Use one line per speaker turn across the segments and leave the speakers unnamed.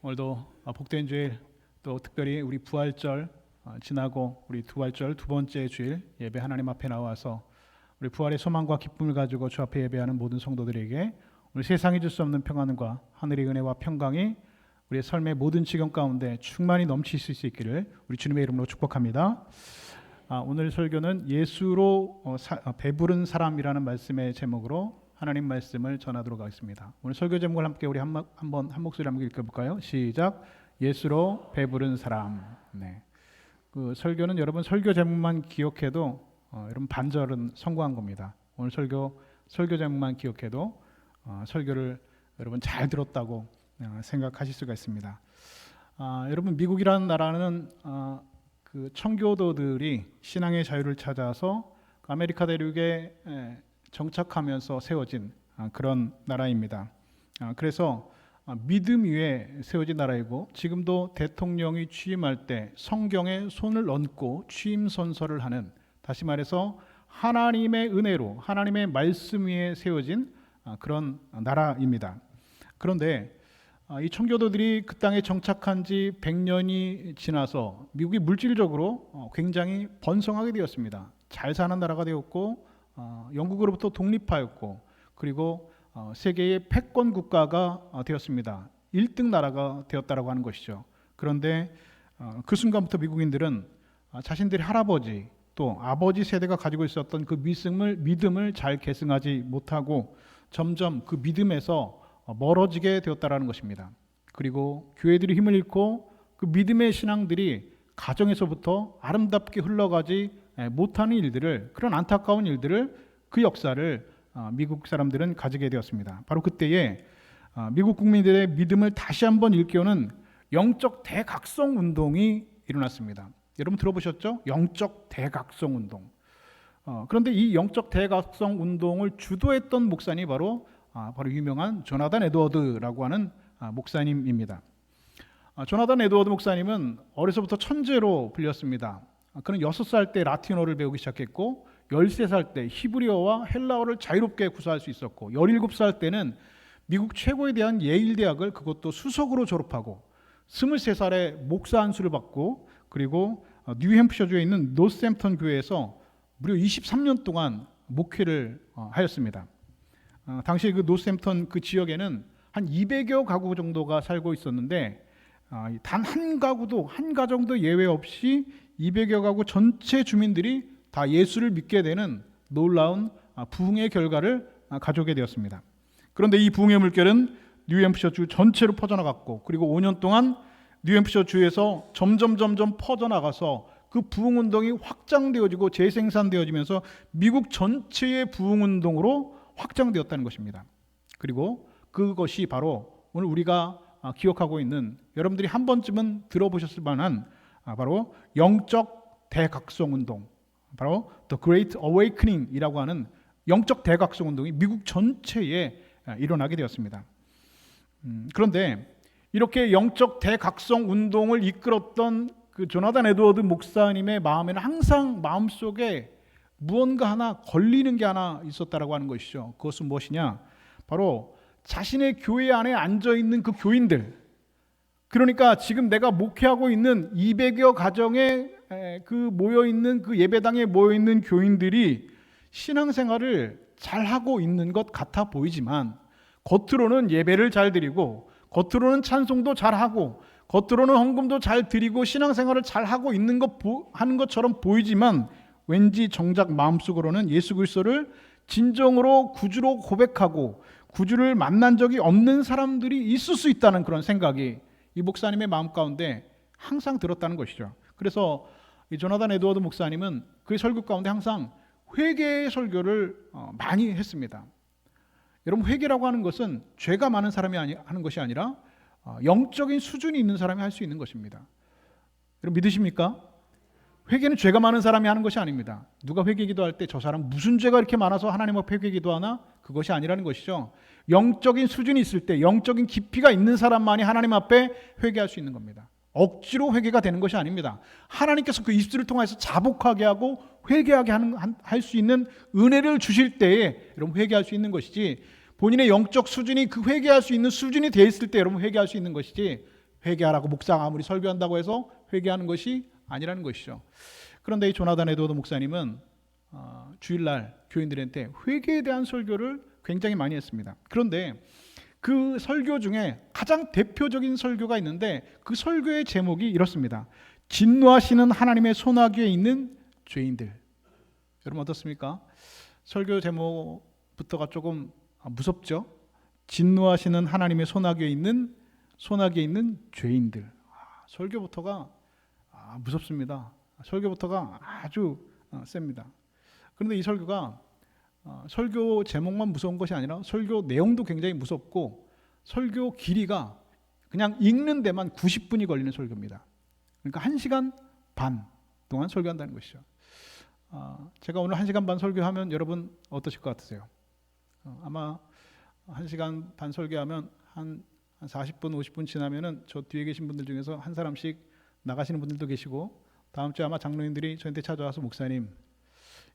오늘도 복된 주일, 또 특별히 우리 부활절 지나고 우리 부활절 두 번째 주일 예배 하나님 앞에 나와서 우리 부활의 소망과 기쁨을 가지고 주 앞에 예배하는 모든 성도들에게 오늘 세상이 줄 수 없는 평안과 하늘의 은혜와 평강이 우리의 삶의 모든 지경 가운데 충만히 넘칠 수 있기를 우리 주님의 이름으로 축복합니다. 오늘 설교는 예수로 배부른 사람이라는 말씀의 제목으로 하나님 말씀을 전하도록 하겠습니다. 오늘 설교 제목을 함께 우리 한 목소리 한번 읽어볼까요? 시작. 예수로 배부른 사람. 네. 그 설교는 여러분 설교 제목만 기억해도 여러분 반절은 성공한 겁니다. 오늘 설교 제목만 기억해도 설교를 여러분 잘 들었다고 생각하실 수가 있습니다. 여러분 미국이라는 나라는 그 청교도들이 신앙의 자유를 찾아서 아메리카 대륙에 정착하면서 세워진 그런 나라입니다. 그래서 믿음 위에 세워진 나라이고 지금도 대통령이 취임할 때 성경에 손을 얹고 취임 선서를 하는, 다시 말해서 하나님의 은혜로 하나님의 말씀 위에 세워진 그런 나라입니다. 그런데 이 청교도들이 그 땅에 정착한 지 100년이 지나서 미국이 물질적으로 굉장히 번성하게 되었습니다. 잘 사는 나라가 되었고 영국으로부터 독립하였고 그리고 세계의 패권 국가가 되었습니다. 1등 나라가 되었다라고 하는 것이죠. 그런데 그 순간부터 미국인들은 자신들의 할아버지 또 아버지 세대가 가지고 있었던 그 믿음을 잘 계승하지 못하고 점점 그 믿음에서 멀어지게 되었다라는 것입니다. 그리고 교회들이 힘을 잃고 그 믿음의 신앙들이 가정에서부터 아름답게 흘러가지 못하는 일들을, 그런 안타까운 일들을, 그 역사를 미국 사람들은 가지게 되었습니다. 바로 그때에 미국 국민들의 믿음을 다시 한번 일깨우는 영적 대각성 운동이 일어났습니다. 여러분 들어보셨죠? 영적 대각성 운동. 그런데 이 영적 대각성 운동을 주도했던 목사님이 바로 유명한 조나단 에드워드라고 하는 목사님입니다. 조나단 에드워드 목사님은 어려서부터 천재로 불렸습니다. 그는 6살 때 라틴어를 배우기 시작했고 13살 때 히브리어와 헬라어를 자유롭게 구사할 수 있었고 17살 때는 미국 최고에 대한 예일 대학을 그것도 수석으로 졸업하고 23살에 목사 안수를 받고 그리고 뉴햄프셔주에 있는 노스햄프턴 교회에서 무려 23년 동안 목회를 하였습니다. 당시 그 노스햄프턴 그 지역에는 한 200여 가구 정도가 살고 있었는데 단 한 가정도 예외 없이 200여 가구 전체 주민들이 다 예수를 믿게 되는 놀라운 부흥의 결과를 가져오게 되었습니다. 그런데 이 부흥의 물결은 뉴햄프셔 주 전체로 퍼져나갔고 그리고 5년 동안 뉴햄프셔 주에서 점점 퍼져나가서 그 부흥운동이 확장되어지고 재생산되어지면서 미국 전체의 부흥운동으로 확장되었다는 것입니다. 그리고 그것이 바로 오늘 우리가 기억하고 있는, 여러분들이 한 번쯤은 들어보셨을 만한 바로 영적 대각성 운동, 바로 The Great Awakening이라고 하는 영적 대각성 운동이 미국 전체에 일어나게 되었습니다. 그런데 이렇게 영적 대각성 운동을 이끌었던 그 조나단 에드워드 목사님의 마음에는 항상 마음속에 무언가 하나 걸리는 게 하나 있었다라고 하는 것이죠. 그것은 무엇이냐? 바로 자신의 교회 안에 앉아있는 그 교인들, 그러니까 지금 내가 목회하고 있는 200여 가정에 그 모여있는 그 예배당에 모여있는 교인들이 신앙생활을 잘하고 있는 것 같아 보이지만 겉으로는 예배를 잘 드리고 겉으로는 찬송도 잘하고 겉으로는 헌금도 잘 드리고 신앙생활을 잘하고 있는 하는 것처럼 보이지만 왠지 정작 마음속으로는 예수 그리스도를 진정으로 구주로 고백하고 구주를 만난 적이 없는 사람들이 있을 수 있다는 그런 생각이 이 목사님의 마음 가운데 항상 들었다는 것이죠. 그래서 이 조나단 에드워드 목사님은 그의 설교 가운데 항상 회개의 설교를 많이 했습니다. 여러분, 회개라고 하는 것은 죄가 많은 사람이 하는 것이 아니라 영적인 수준이 있는 사람이 할 수 있는 것입니다. 여러분 믿으십니까? 회개는 죄가 많은 사람이 하는 것이 아닙니다. 누가 회개 기도할 때 저 사람 무슨 죄가 이렇게 많아서 하나님 앞에 회개 기도하나? 그것이 아니라는 것이죠. 영적인 수준이 있을 때, 영적인 깊이가 있는 사람만이 하나님 앞에 회개할 수 있는 겁니다. 억지로 회개가 되는 것이 아닙니다. 하나님께서 그 입술을 통해서 자복하게 하고 회개하게 할 수 있는 은혜를 주실 때에 여러분 회개할 수 있는 것이지, 본인의 영적 수준이 그 회개할 수 있는 수준이 되어 있을 때 여러분 회개할 수 있는 것이지, 회개하라고 목사가 아무리 설교한다고 해서 회개하는 것이 아니라는 것이죠. 그런데 이 조나단 에드워드 목사님은 주일날 교인들한테 회개에 대한 설교를 굉장히 많이 했습니다. 그런데 그 설교 중에 가장 대표적인 설교가 있는데 그 설교의 제목이 이렇습니다. 진노하시는 하나님의 손아귀에 있는 죄인들. 여러분 어떻습니까? 설교 제목부터가 조금 무섭죠? 진노하시는 하나님의 손아귀에 있는 죄인들. 설교부터가 무섭습니다. 설교부터가 아주 셉니다. 그런데 이 설교가 설교 제목만 무서운 것이 아니라 설교 내용도 굉장히 무섭고 설교 길이가 그냥 읽는 데만 90분이 걸리는 설교입니다. 그러니까 1시간 반 동안 설교한다는 것이죠. 제가 오늘 1시간 반 설교하면 여러분 어떠실 것 같으세요? 아마 1시간 반 설교하면 한 40분, 50분 지나면은 저 뒤에 계신 분들 중에서 한 사람씩 나가시는 분들도 계시고 다음 주에 아마 장로님들이 저한테 찾아와서 목사님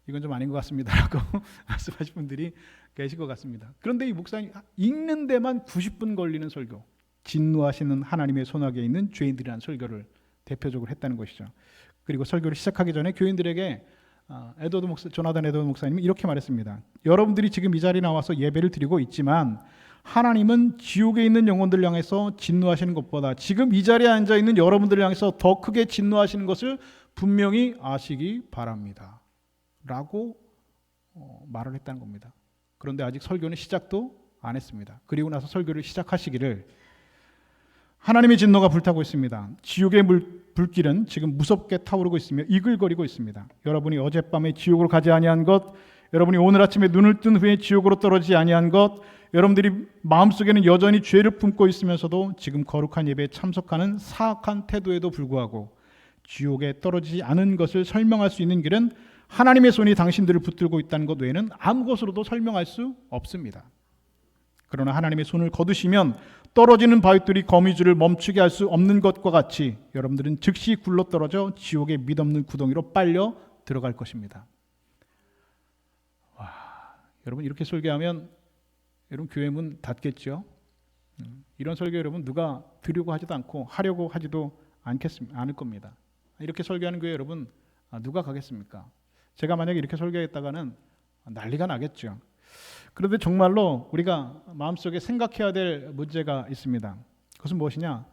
이건 좀 아닌 것 같습니다 라고 말씀하신 분들이 계실 것 같습니다. 그런데 이 목사님 읽는 데만 90분 걸리는 설교, 진노하시는 하나님의 손아귀에 있는 죄인들이라는 설교를 대표적으로 했다는 것이죠. 그리고 설교를 시작하기 전에 교인들에게 조나단 에드워드 목사님이 이렇게 말했습니다. 여러분들이 지금 이 자리에 나와서 예배를 드리고 있지만 하나님은 지옥에 있는 영혼들을 향해서 진노하시는 것보다 지금 이 자리에 앉아 있는 여러분들을 향해서 더 크게 진노하시는 것을 분명히 아시기 바랍니다 라고 말을 했다는 겁니다. 그런데 아직 설교는 시작도 안 했습니다. 그리고 나서 설교를 시작하시기를 하나님의 진노가 불타고 있습니다. 지옥의 불길은 지금 무섭게 타오르고 있으며 이글거리고 있습니다. 여러분이 어젯밤에 지옥으로 가지 아니한 것, 여러분이 오늘 아침에 눈을 뜬 후에 지옥으로 떨어지지 아니한 것, 여러분들이 마음속에는 여전히 죄를 품고 있으면서도 지금 거룩한 예배에 참석하는 사악한 태도에도 불구하고 지옥에 떨어지지 않은 것을 설명할 수 있는 길은 하나님의 손이 당신들을 붙들고 있다는 것 외에는 아무것으로도 설명할 수 없습니다. 그러나 하나님의 손을 거두시면 떨어지는 바위돌이 거미줄을 멈추게 할 수 없는 것과 같이 여러분들은 즉시 굴러떨어져 지옥의 mid없는 구덩이로 빨려 들어갈 것입니다. 여러분 이렇게 설교하면 여러분 교회 문 닫겠죠? 이런 설교 여러분 누가 드리고 하지도 않고 하려고 하지도 않을 겁니다. 이렇게 설교하는 교회 여러분 누가 가겠습니까? 제가 만약에 이렇게 설교했다가는 난리가 나겠죠. 그런데 정말로 우리가 마음속에 생각해야 될 문제가 있습니다. 그것은 무엇이냐?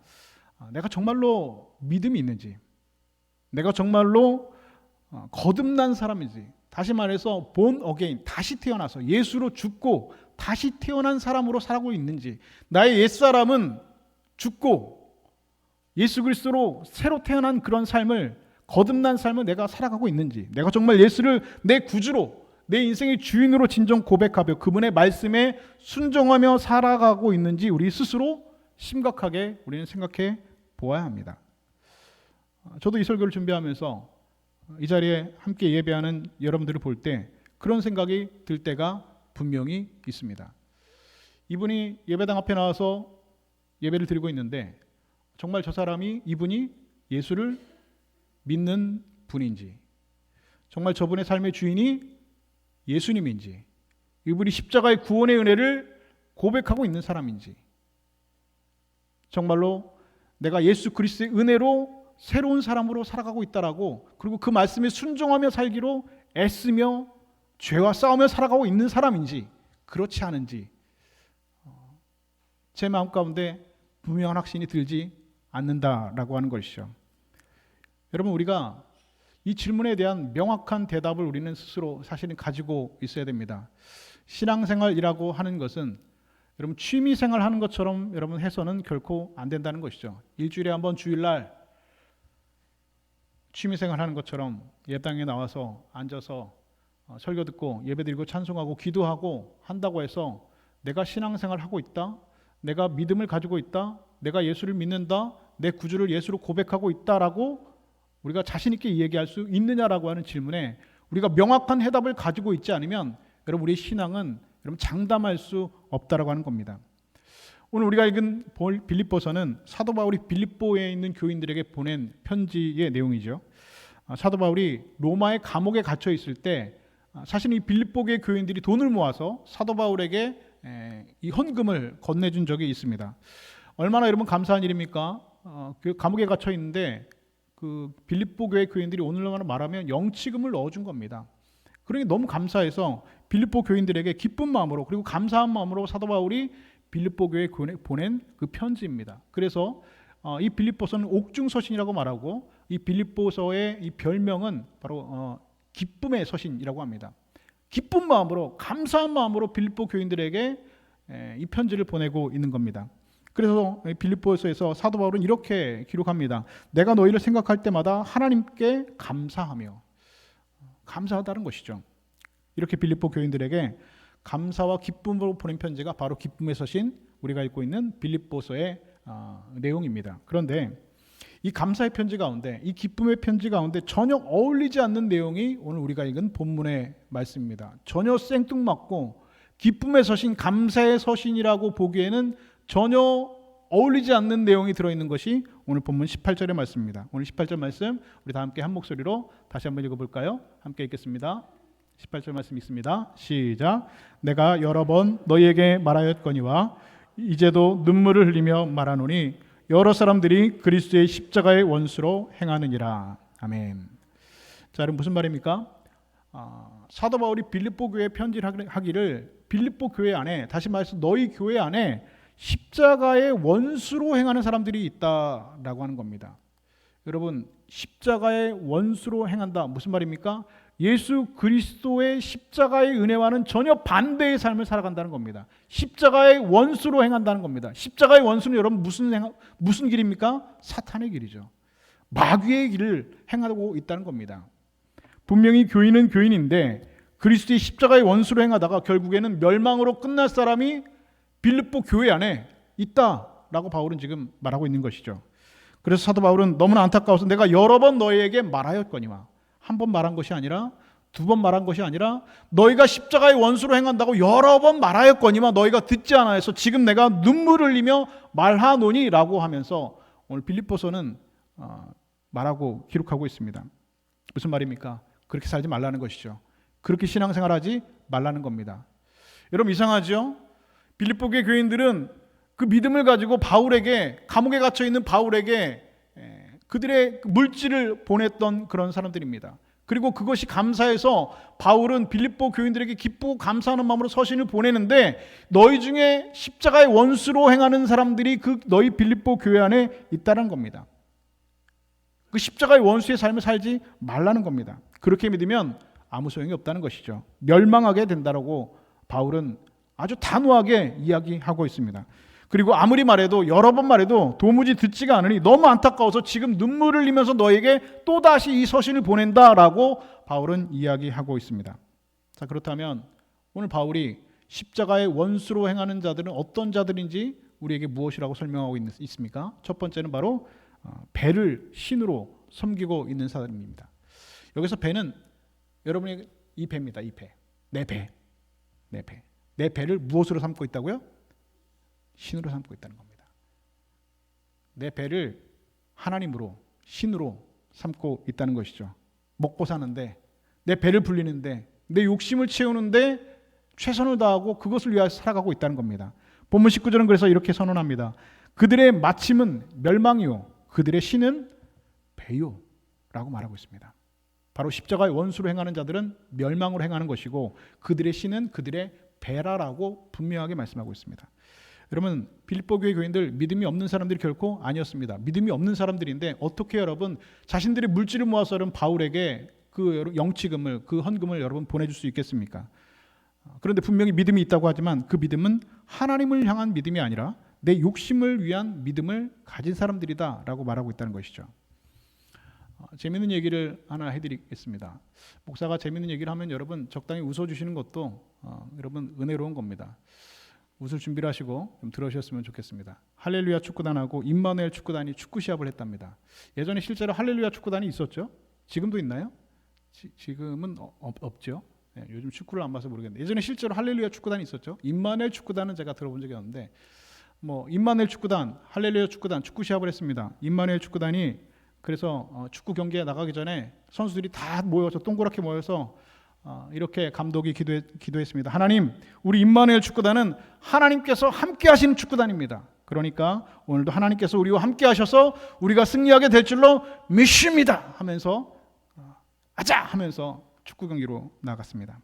내가 정말로 믿음이 있는지, 내가 정말로 거듭난 사람인지, 다시 말해서 born again, 다시 태어나서 예수로 죽고 다시 태어난 사람으로 살아가고 있는지, 나의 옛사람은 죽고 예수 그리스도로 새로 태어난 그런 삶을, 거듭난 삶을 내가 살아가고 있는지, 내가 정말 예수를 내 구주로, 내 인생의 주인으로 진정 고백하며 그분의 말씀에 순종하며 살아가고 있는지 우리 스스로 심각하게 우리는 생각해 보아야 합니다. 저도 이 설교를 준비하면서 이 자리에 함께 예배하는 여러분들을 볼 때 그런 생각이 들 때가 분명히 있습니다. 이분이 예배당 앞에 나와서 예배를 드리고 있는데 정말 저 사람이, 이분이 예수를 믿는 분인지, 정말 저분의 삶의 주인이 예수님인지, 이분이 십자가의 구원의 은혜를 고백하고 있는 사람인지, 정말로 내가 예수 그리스도의 은혜로 새로운 사람으로 살아가고 있다라고, 그리고 그 말씀에 순종하며 살기로 애쓰며 죄와 싸우며 살아가고 있는 사람인지 그렇지 않은지 제 마음 가운데 분명한 확신이 들지 않는다라고 하는 것이죠. 여러분 우리가 이 질문에 대한 명확한 대답을 우리는 스스로 사실은 가지고 있어야 됩니다. 신앙생활이라고 하는 것은 여러분 취미생활 하는 것처럼 여러분 해서는 결코 안 된다는 것이죠. 일주일에 한 번 주일날 취미생활 하는 것처럼 예배당에 나와서 앉아서 설교 듣고 예배드리고 찬송하고 기도하고 한다고 해서 내가 신앙생활 하고 있다, 내가 믿음을 가지고 있다, 내가 예수를 믿는다, 내 구주를 예수로 고백하고 있다라고 우리가 자신 있게 얘기할 수 있느냐라고 하는 질문에 우리가 명확한 해답을 가지고 있지 않으면 여러분 우리의 신앙은 여러분 장담할 수 없다라고 하는 겁니다. 오늘 우리가 읽은 빌립보서는 사도 바울이 빌립보에 있는 교인들에게 보낸 편지의 내용이죠. 사도 바울이 로마의 감옥에 갇혀 있을 때 사실 이 빌립보계 교인들이 돈을 모아서 사도 바울에게 이 헌금을 건네준 적이 있습니다. 얼마나 여러분 감사한 일입니까? 그 감옥에 갇혀 있는데 그 빌립보 교회 교인들이 오늘날 말하면 영치금을 넣어준 겁니다. 그러니 너무 감사해서 빌립보 교인들에게 기쁜 마음으로 그리고 감사한 마음으로 사도 바울이 빌립보 교회에 보낸 그 편지입니다. 그래서 이 빌립보서는 옥중서신이라고 말하고 이 빌립보서의 이 별명은 바로 기쁨의 서신이라고 합니다. 기쁜 마음으로 감사한 마음으로 빌립보 교인들에게 이 편지를 보내고 있는 겁니다. 그래서 빌립보서에서 사도 바울은 이렇게 기록합니다. 내가 너희를 생각할 때마다 하나님께 감사하며, 감사하다는 것이죠. 이렇게 빌립보 교인들에게 감사와 기쁨으로 보낸 편지가 바로 기쁨의 서신, 우리가 읽고 있는 빌립보서의 내용입니다. 그런데 이 감사의 편지 가운데, 이 기쁨의 편지 가운데 전혀 어울리지 않는 내용이 오늘 우리가 읽은 본문의 말씀입니다. 전혀 생뚱맞고 기쁨의 서신, 감사의 서신이라고 보기에는 전혀 어울리지 않는 내용이 들어있는 것이 오늘 본문 18절의 말씀입니다. 오늘 18절 말씀 우리 다 함께 한 목소리로 다시 한번 읽어볼까요? 함께 읽겠습니다. 18절 말씀 있습니다. 시작. 내가 여러 번 너희에게 말하였거니와 이제도 눈물을 흘리며 말하노니 여러 사람들이 그리스도의 십자가의 원수로 행하느니라. 아멘. 자, 여러분 무슨 말입니까? 사도 바울이 빌립보 교회에 편지를 하기를 빌립보 교회 안에, 다시 말해서 너희 교회 안에 십자가의 원수로 행하는 사람들이 있다라고 하는 겁니다. 여러분, 십자가의 원수로 행한다 무슨 말입니까? 예수 그리스도의 십자가의 은혜와는 전혀 반대의 삶을 살아간다는 겁니다. 십자가의 원수로 행한다는 겁니다. 십자가의 원수는 여러분 무슨 길입니까? 사탄의 길이죠. 마귀의 길을 행하고 있다는 겁니다. 분명히 교인은 교인인데 그리스도의 십자가의 원수로 행하다가 결국에는 멸망으로 끝날 사람이 빌립보 교회 안에 있다라고 바울은 지금 말하고 있는 것이죠. 그래서 사도 바울은 너무나 안타까워서 내가 여러 번 너희에게 말하였거니와, 한 번 말한 것이 아니라 두 번 말한 것이 아니라 너희가 십자가의 원수로 행한다고 여러 번 말하였거니와 너희가 듣지 않아서 지금 내가 눈물을 흘리며 말하노니라고 하면서 오늘 빌립보서는 말하고 기록하고 있습니다. 무슨 말입니까? 그렇게 살지 말라는 것이죠. 그렇게 신앙생활하지 말라는 겁니다. 여러분 이상하죠? 빌립보 교회 교인들은 그 믿음을 가지고 바울에게, 감옥에 갇혀 있는 바울에게 그들의 물질을 보냈던 그런 사람들입니다. 그리고 그것이 감사해서 바울은 빌립보 교인들에게 기쁘고 감사하는 마음으로 서신을 보내는데 너희 중에 십자가의 원수로 행하는 사람들이 그 너희 빌립보 교회 안에 있다는 겁니다. 그 십자가의 원수의 삶을 살지 말라는 겁니다. 그렇게 믿으면 아무 소용이 없다는 것이죠. 멸망하게 된다라고 바울은 아주 단호하게 이야기하고 있습니다. 그리고 아무리 말해도, 여러 번 말해도 도무지 듣지가 않으니 너무 안타까워서 지금 눈물을 흘리면서 너에게 또다시 이 서신을 보낸다라고 바울은 이야기하고 있습니다. 자, 그렇다면 오늘 바울이 십자가의 원수로 행하는 자들은 어떤 자들인지 우리에게 무엇이라고 설명하고 있습니까? 첫 번째는 바로 배를 신으로 섬기고 있는 사람입니다. 여기서 배는 여러분의 이 배입니다. 이 배. 내 배. 내 배. 내 배를 무엇으로 삼고 있다고요? 신으로 삼고 있다는 겁니다. 내 배를 하나님으로, 신으로 삼고 있다는 것이죠. 먹고 사는데, 내 배를 불리는데, 내 욕심을 채우는데 최선을 다하고 그것을 위하여 살아가고 있다는 겁니다. 본문 19절은 그래서 이렇게 선언합니다. 그들의 마침은 멸망이요 그들의 신은 배요 라고 말하고 있습니다. 바로 십자가의 원수로 행하는 자들은 멸망으로 행하는 것이고 그들의 신은 그들의 배라라고 분명하게 말씀하고 있습니다. 여러분, 빌립보 교회 교인들 믿음이 없는 사람들이 결코 아니었습니다. 믿음이 없는 사람들인데 어떻게 여러분 자신들의 물질을 모아서 여러분 바울에게 그 영치금을, 그 헌금을 여러분 보내줄 수 있겠습니까? 그런데 분명히 믿음이 있다고 하지만 그 믿음은 하나님을 향한 믿음이 아니라 내 욕심을 위한 믿음을 가진 사람들이다라고 말하고 있다는 것이죠. 재미있는 얘기를 하나 해드리겠습니다. 목사가 재미있는 얘기를 하면 여러분 적당히 웃어주시는 것도 여러분 은혜로운 겁니다. 웃을 준비를 하시고 좀 들으셨으면 좋겠습니다. 할렐루야 축구단하고 임마누엘 축구단이 축구 시합을 했답니다. 예전에 실제로 할렐루야 축구단이 있었죠? 지금도 있나요? 지금은 없죠. 네, 요즘 축구를 안 봐서 모르겠는데 예전에 실제로 할렐루야 축구단이 있었죠. 임마누엘 축구단은 제가 들어본 적이 없는데 임마누엘 축구단, 할렐루야 축구단 축구 시합을 했습니다. 임마누엘 축구단이 그래서 축구 경기에 나가기 전에 선수들이 다 모여서 동그랗게 모여서 이렇게 감독이 기도했습니다. 하나님, 우리 임마누엘 축구단은 하나님께서 함께 하시는 축구단입니다. 그러니까 오늘도 하나님께서 우리와 함께 하셔서 우리가 승리하게 될 줄로 믿습니다 하면서 아자 하면서 축구 경기로 나갔습니다.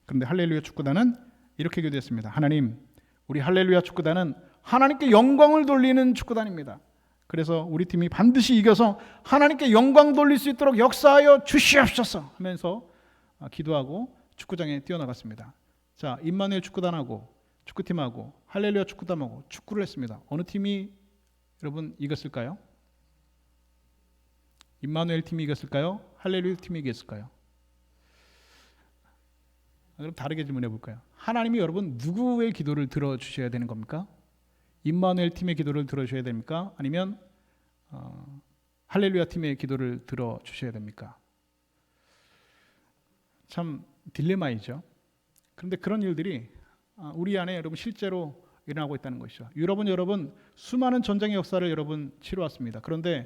그런데 할렐루야 축구단은 이렇게 기도했습니다. 하나님, 우리 할렐루야 축구단은 하나님께 영광을 돌리는 축구단입니다. 그래서 우리 팀이 반드시 이겨서 하나님께 영광 돌릴 수 있도록 역사하여 주시옵소서 하면서 기도하고 축구장에 뛰어나갔습니다. 자, 임마누엘 축구단하고 축구팀하고 할렐루야 축구단하고 축구를 했습니다. 어느 팀이 여러분 이겼을까요? 임마누엘 팀이 이겼을까요? 할렐루야 팀이 이겼을까요? 그럼 다르게 질문해 볼까요? 하나님이 여러분 누구의 기도를 들어주셔야 되는 겁니까? 임마누엘 팀의 기도를 들어주셔야 됩니까? 아니면 할렐루야 팀의 기도를 들어주셔야 됩니까? 참 딜레마이죠. 그런데 그런 일들이 우리 안에 여러분 실제로 일어나고 있다는 것이죠. 유럽은 여러분 수많은 전쟁의 역사를 여러분 치러왔습니다. 그런데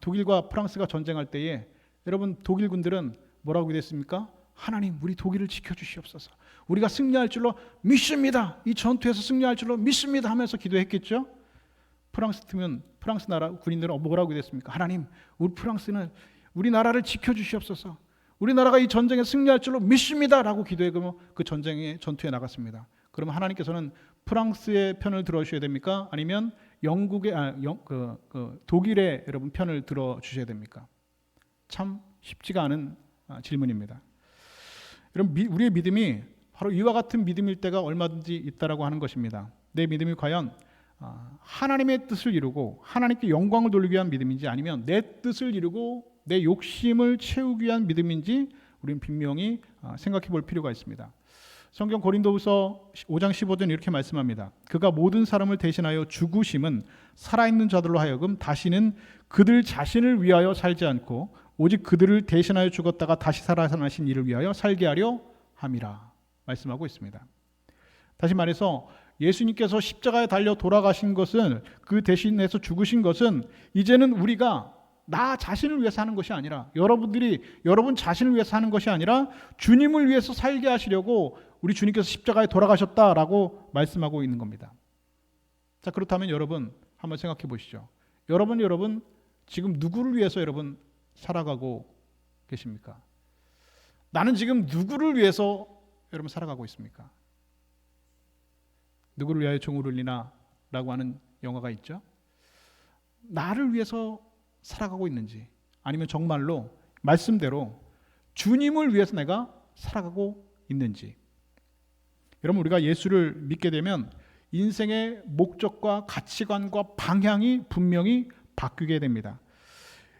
독일과 프랑스가 전쟁할 때에 여러분 독일 군들은 뭐라고 기도했습니까? 하나님, 우리 독일을 지켜주시옵소서. 우리가 승리할 줄로 믿습니다. 이 전투에서 승리할 줄로 믿습니다 하면서 기도했겠죠. 프랑스 팀은 프랑스 나라 군인들은 뭐라고 기도했습니까? 하나님, 우리 프랑스는 우리 나라를 지켜주시옵소서. 우리나라가 이 전쟁에 승리할 줄로 믿습니다 라고 기도하고 그 전투에 나갔습니다. 그러면 하나님께서는 프랑스의 편을 들어주셔야 됩니까? 아니면 독일의 여러분 편을 들어주셔야 됩니까? 참 쉽지가 않은 질문입니다. 여러분, 우리의 믿음이 바로 이와 같은 믿음일 때가 얼마든지 있다라고 하는 것입니다. 내 믿음이 과연 하나님의 뜻을 이루고 하나님께 영광을 돌리기 위한 믿음인지 아니면 내 뜻을 이루고 내 욕심을 채우기 위한 믿음인지 우리는 분명히 생각해 볼 필요가 있습니다. 성경 고린도후서 5장 15절 이렇게 말씀합니다. 그가 모든 사람을 대신하여 죽으심은 살아있는 자들로 하여금 다시는 그들 자신을 위하여 살지 않고 오직 그들을 대신하여 죽었다가 다시 살아나신 이를 위하여 살게 하려 함이라 말씀하고 있습니다. 다시 말해서 예수님께서 십자가에 달려 돌아가신 것은, 그 대신해서 죽으신 것은 이제는 우리가 나 자신을 위해서 하는 것이 아니라, 여러분 자신을 위해서 하는 것이 아니라 주님을 위해서 살게 하시려고 우리 주님께서 십자가에 돌아가셨다라고 말씀하고 있는 겁니다. 자, 그렇다면 여러분 한번 생각해 보시죠. 여러분 지금 누구를 위해서 여러분 살아가고 계십니까? 나는 지금 누구를 위해서 여러분 살아가고 있습니까? 누구를 위하여 종을 울리나 라고 하는 영화가 있죠. 나를 위해서 살아가고 있는지, 아니면 정말로 말씀대로 주님을 위해서 내가 살아가고 있는지. 여러분, 우리가 예수를 믿게 되면 인생의 목적과 가치관과 방향이 분명히 바뀌게 됩니다.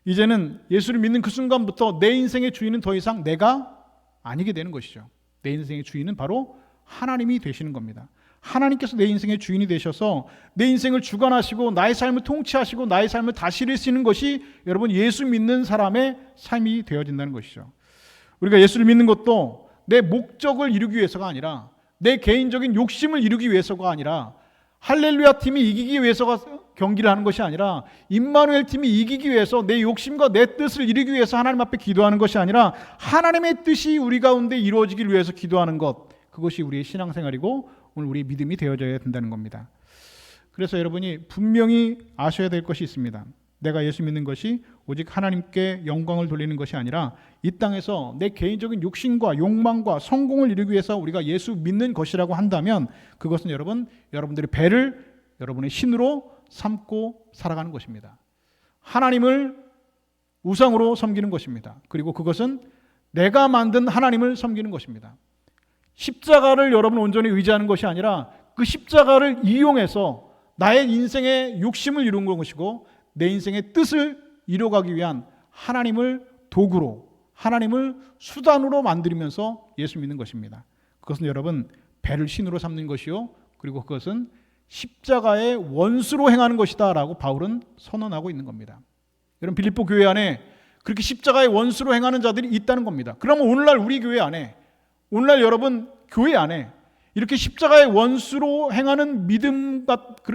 이제는 예수를 믿는 그 순간부터 내 인생의 주인은 더 이상 내가 아니게 되는 것이죠. 내 인생의 주인은 바로 하나님이 되시는 겁니다. 하나님께서 내 인생의 주인이 되셔서 내 인생을 주관하시고 나의 삶을 통치하시고 나의 삶을 다스리시는 것이 여러분 예수 믿는 사람의 삶이 되어진다는 것이죠. 우리가 예수를 믿는 것도 내 목적을 이루기 위해서가 아니라, 내 개인적인 욕심을 이루기 위해서가 아니라, 할렐루야 팀이 이기기 위해서가 경기를 하는 것이 아니라, 임마누엘 팀이 이기기 위해서 내 욕심과 내 뜻을 이루기 위해서 하나님 앞에 기도하는 것이 아니라 하나님의 뜻이 우리 가운데 이루어지길 위해서 기도하는 것, 그것이 우리의 신앙생활이고 오늘 우리의 믿음이 되어져야 된다는 겁니다. 그래서 여러분이 분명히 아셔야 될 것이 있습니다. 내가 예수 믿는 것이 오직 하나님께 영광을 돌리는 것이 아니라 이 땅에서 내 개인적인 욕심과 욕망과 성공을 이루기 위해서 우리가 예수 믿는 것이라고 한다면 그것은 여러분들의 배를 여러분의 신으로 삼고 살아가는 것입니다. 하나님을 우상으로 섬기는 것입니다. 그리고 그것은 내가 만든 하나님을 섬기는 것입니다. 십자가를 여러분 온전히 의지하는 것이 아니라 그 십자가를 이용해서 나의 인생의 욕심을 이루는 것이고 내 인생의 뜻을 이뤄가기 위한 하나님을 도구로, 하나님을 수단으로 만들면서 예수 믿는 것입니다. 그것은 여러분 배를 신으로 삼는 것이요, 그리고 그것은 십자가의 원수로 행하는 것이다 라고 바울은 선언하고 있는 겁니다. 여러분, 빌립보 교회 안에 그렇게 십자가의 원수로 행하는 자들이 있다는 겁니다. 그러면 오늘날 우리 교회 안에, 오늘날 여러분 교회 안에 이렇게 십자가의 원수로 행하는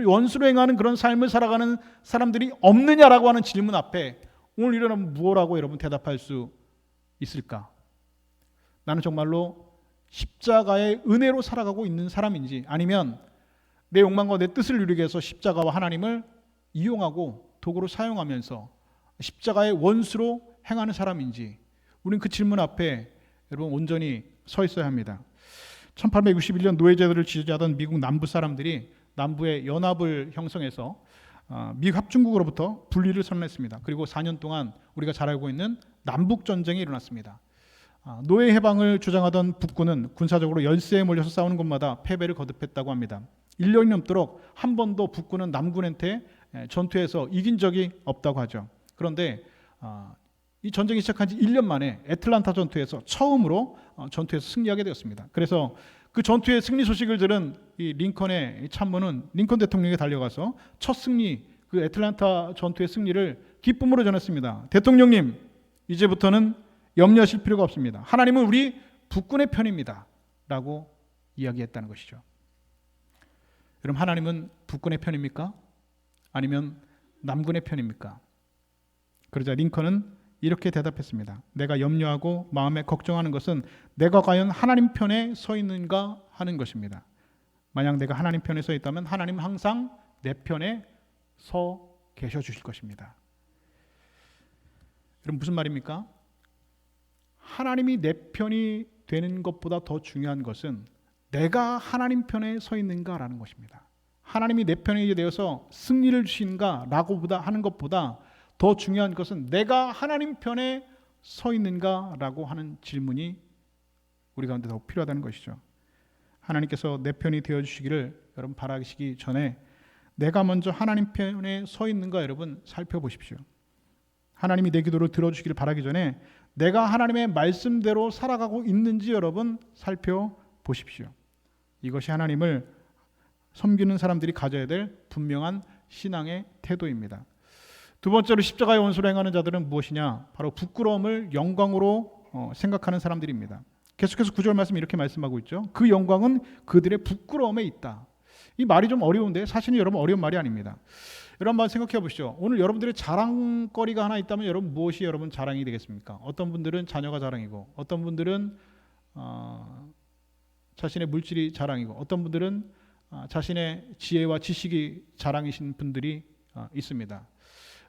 원수로 행하는 그런 삶을 살아가는 사람들이 없느냐라고 하는 질문 앞에 오늘 일어나면 무엇라고 여러분 대답할 수 있을까? 나는 정말로 십자가의 은혜로 살아가고 있는 사람인지, 아니면 내 욕망과 내 뜻을 이루기 위해서 십자가와 하나님을 이용하고 도구로 사용하면서 십자가의 원수로 행하는 사람인지, 우리는 그 질문 앞에 여러분 온전히 서 있어야 합니다. 1861년 노예제도를 지지하던 미국 남부 사람들이 남부의 연합을 형성해서 미국 합중국으로부터 분리를 선언했습니다. 그리고 4년 동안 우리가 잘 알고 있는 남북전쟁이 일어났습니다. 노예 해방을 주장하던 북군은 군사적으로 열세에 몰려서 싸우는 곳마다 패배를 거듭했다고 합니다. 1년이 넘도록 한 번도 북군은 남군한테 전투에서 이긴 적이 없다고 하죠. 그런데 이 전쟁이 시작한 지 1년 만에 애틀란타 전투에서 처음으로 전투에서 승리하게 되었습니다. 그래서 그 전투의 승리 소식을 들은 이 링컨의 참모는 링컨 대통령에게 달려가서 첫 승리, 그 애틀란타 전투의 승리를 기쁨으로 전했습니다. 대통령님, 이제부터는 염려하실 필요가 없습니다. 하나님은 우리 북군의 편입니다. 라고 이야기했다는 것이죠. 여러분, 하나님은 북군의 편입니까? 아니면 남군의 편입니까? 그러자 링컨은 이렇게 대답했습니다. 내가 염려하고 마음에 걱정하는 것은 내가 과연 하나님 편에 서 있는가 하는 것입니다. 만약 내가 하나님 편에 서 있다면 하나님은 항상 내 편에 서 계셔 주실 것입니다. 여러분, 무슨 말입니까? 하나님이 내 편이 되는 것보다 더 중요한 것은 내가 하나님 편에 서 있는가라는 것입니다. 하나님이 내 편에 되어서 승리를 주시는가라고 하는 것보다 더 중요한 것은 내가 하나님 편에 서 있는가라고 하는 질문이 우리 가운데 더 필요하다는 것이죠. 하나님께서 내 편이 되어주시기를 여러분 바라시기 전에 내가 먼저 하나님 편에 서 있는가 여러분 살펴보십시오. 하나님이 내 기도를 들어주시기를 바라기 전에 내가 하나님의 말씀대로 살아가고 있는지 여러분 살펴보십시오. 이것이 하나님을 섬기는 사람들이 가져야 될 분명한 신앙의 태도입니다. 두 번째로 십자가의 원수로 행하는 자들은 무엇이냐? 바로 부끄러움을 영광으로 생각하는 사람들입니다. 계속해서 9절 말씀 이렇게 말씀하고 있죠. 그 영광은 그들의 부끄러움에 있다. 이 말이 좀 어려운데 사실은 여러분 어려운 말이 아닙니다. 여러분 한번 생각해 보시죠. 오늘 여러분들의 자랑거리가 하나 있다면 여러분 무엇이 여러분 자랑이 되겠습니까? 어떤 분들은 자녀가 자랑이고, 어떤 분들은 자신의 물질이 자랑이고, 어떤 분들은 자신의 지혜와 지식이 자랑이신 분들이 있습니다.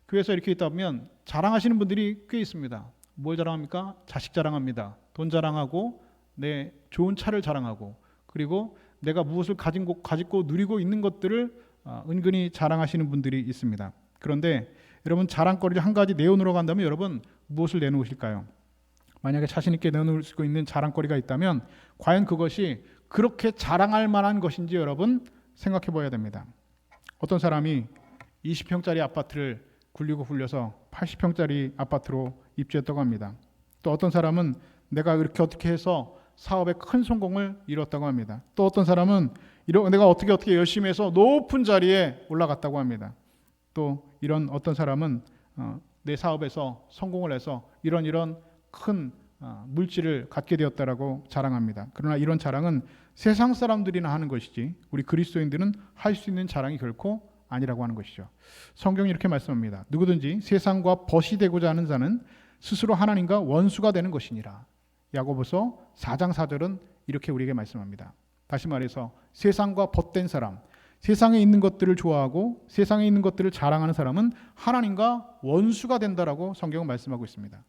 교회에서 이렇게 있다 보면 자랑하시는 분들이 꽤 있습니다. 뭘 자랑합니까? 자식 자랑합니다. 돈 자랑하고, 내 좋은 차를 자랑하고, 그리고 내가 무엇을 가지고 누리고 있는 것들을 은근히 자랑하시는 분들이 있습니다. 그런데 여러분 자랑거리를 한 가지 내어놓으러 간다면 여러분 무엇을 내놓으실까요? 만약에 자신 있게 내놓을 수 있는 자랑거리가 있다면 과연 그것이 그렇게 자랑할 만한 것인지 여러분 생각해 봐야 됩니다. 어떤 사람이 20평짜리 아파트를 굴려서 80평짜리 아파트로 입주했다고 합니다. 또 어떤 사람은 내가 이렇게 어떻게 해서 사업에 큰 성공을 이뤘다고 합니다. 또 어떤 사람은 내가 어떻게 열심히 해서 높은 자리에 올라갔다고 합니다. 또 이런 어떤 사람은 내 사업에서 성공을 해서 이런 큰 물질을 갖게 되었다라고 자랑합니다. 그러나 이런 자랑은 세상 사람들이나 하는 것이지 우리 그리스도인들은 할 수 있는 자랑이 결코 아니라고 하는 것이죠. 성경이 이렇게 말씀합니다. 누구든지 세상과 벗이 되고자 하는 자는 스스로 하나님과 원수가 되는 것이니라. 야고보서 4장 4절은 이렇게 우리에게 말씀합니다. 다시 말해서 세상과 벗된 사람, 세상에 있는 것들을 좋아하고 세상에 있는 것들을 자랑하는 사람은 하나님과 원수가 된다라고 성경은 말씀하고 있습니다.